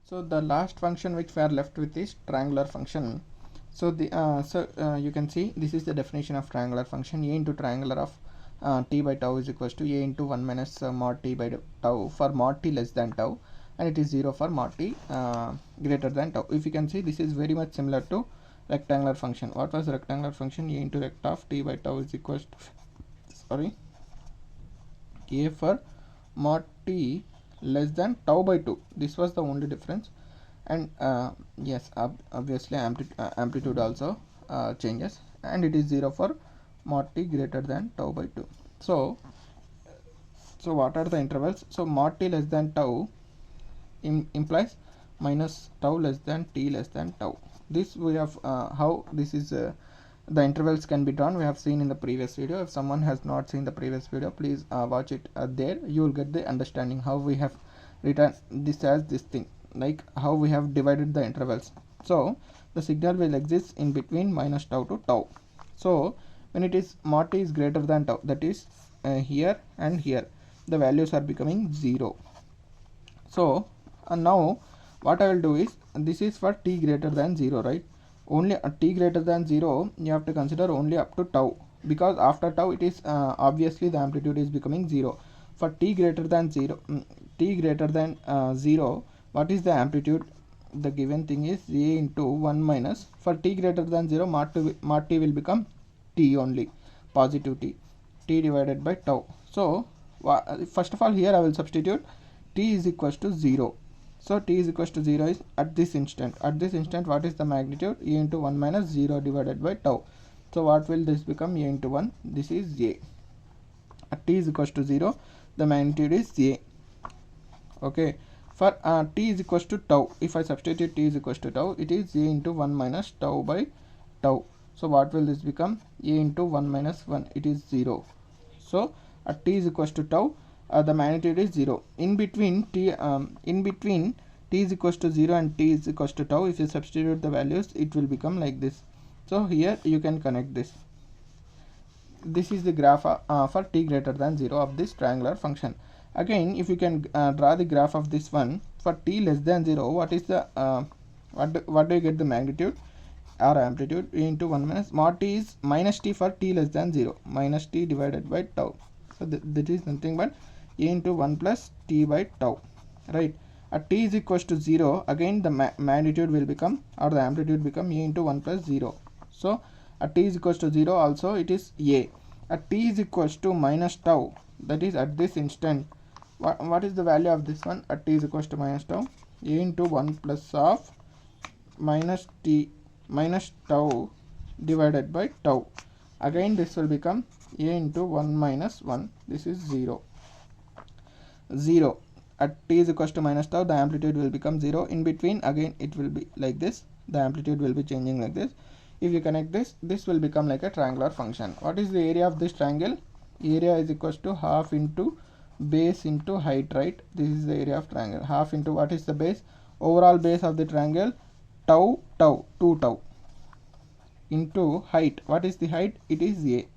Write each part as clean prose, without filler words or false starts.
So the last function which we are left with is triangular function. So you can see this is the definition of triangular function. A into triangular of t by tau is equals to a into 1 minus mod t by tau for mod t less than tau, and it is 0 for mod t greater than tau. If you can see, this is very much similar to rectangular function. What was rectangular function? A into rect of t by tau is equals to a for mod t less than tau by 2. This was the only difference. And yes, obviously amplitude also changes, and it is 0 for mod t greater than tau by 2. So what are the intervals? So mod t less than tau implies minus tau less than t less than tau. This we have how this is the intervals can be drawn, we have seen in the previous video. If someone has not seen the previous video, please watch it there. You will get the understanding how we have written this as this thing, like how we have divided the intervals. So the signal will exist in between minus tau to tau. So when it is mod t is greater than tau, that is here and here, the values are becoming 0. So now what I will do is, this is for t greater than 0, right? Only at t greater than 0 you have to consider only up to tau, because after tau it is obviously the amplitude is becoming 0. For t greater than 0, what is the amplitude? The given thing is a into 1 minus, for t greater than 0 mod t will become t only, positive t divided by tau. So first of all, here I will substitute t is equals to 0. So t is equals to 0 is at this instant. At this instant, what is the magnitude? A into 1 minus 0 divided by tau. So what will this become? A into 1. This is a. At t is equals to 0, the magnitude is a. Okay. For t is equals to tau, if I substitute t is equals to tau, it is a into 1 minus tau by tau. So what will this become? A into 1 minus 1. It is 0. So at t is equals to tau, the magnitude is 0. In between t is equals to 0 and t is equals to tau, if you substitute the values, it will become like this. So here you can connect this. This is the graph for t greater than 0 of this triangular function. Again, if you can draw the graph of this one for t less than 0, what is the what do you get the magnitude or amplitude? A into 1 minus mod t is minus t for t less than 0, minus t divided by tau. So that is nothing but a into 1 plus t by tau, right? At t is equals to 0, again the magnitude will become, or the amplitude become, a into 1 plus 0. So at t is equals to 0 also it is a. At t is equals to minus tau, that is at this instant, what is the value of this one? At t is equals to minus tau, a into 1 plus of minus t minus tau divided by tau. Again this will become a into 1 minus 1. This is 0. At t is equals to minus tau, the amplitude will become 0. In between, again it will be like this, the amplitude will be changing like this. If you connect this, this will become like a triangular function. What is the area of this triangle? Area is equals to half into base into height, right? This is the area of triangle. Half into, what is the base? Overall base of the triangle, 2 tau into height. What is the height? It is a.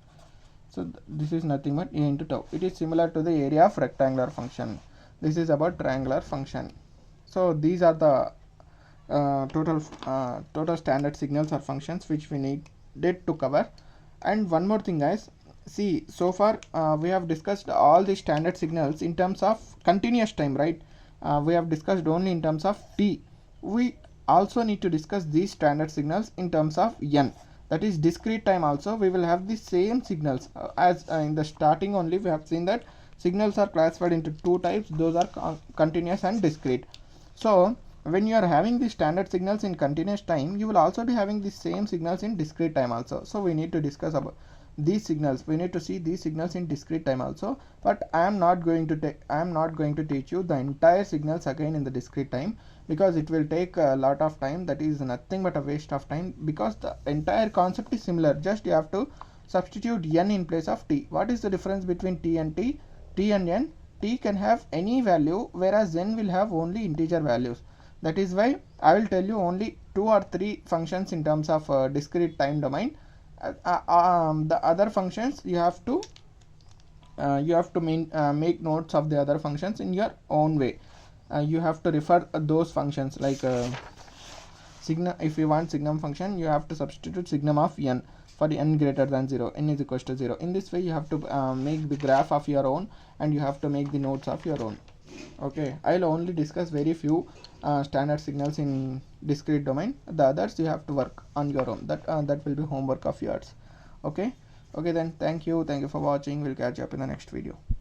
So this is nothing but a into tau. It is similar to the area of rectangular function. This is about triangular function. So these are the total standard signals or functions which we needed to cover. And one more thing, guys, see, so far we have discussed all the standard signals in terms of continuous time, right? We have discussed only in terms of t. We also need to discuss these standard signals in terms of n, that is discrete time. Also we will have the same signals as in the starting only. We have seen that signals are classified into two types, those are continuous and discrete. So when you are having the standard signals in continuous time, you will also be having the same signals in discrete time also. So we need to discuss about these signals. We need to see these signals in discrete time also, but I am not going to teach you the entire signals again in the discrete time, because it will take a lot of time. That is nothing but a waste of time, because the entire concept is similar. Just you have to substitute n in place of t. What is the difference between t and t? T and n, t can have any value, whereas n will have only integer values. That is why I will tell you only 2 or 3 functions in terms of discrete time domain. The other functions you have to make notes of the other functions in your own way. you have to refer those functions like signum. If you want signum function, you have to substitute signum of n for n greater than 0, n is equals to 0. In this way you have to make the graph of your own, and you have to make the nodes of your own. Okay, I'll only discuss very few standard signals in discrete domain. The others you have to work on your own. That will be homework of yours. Okay, then thank you for watching. We'll catch you up in the next video.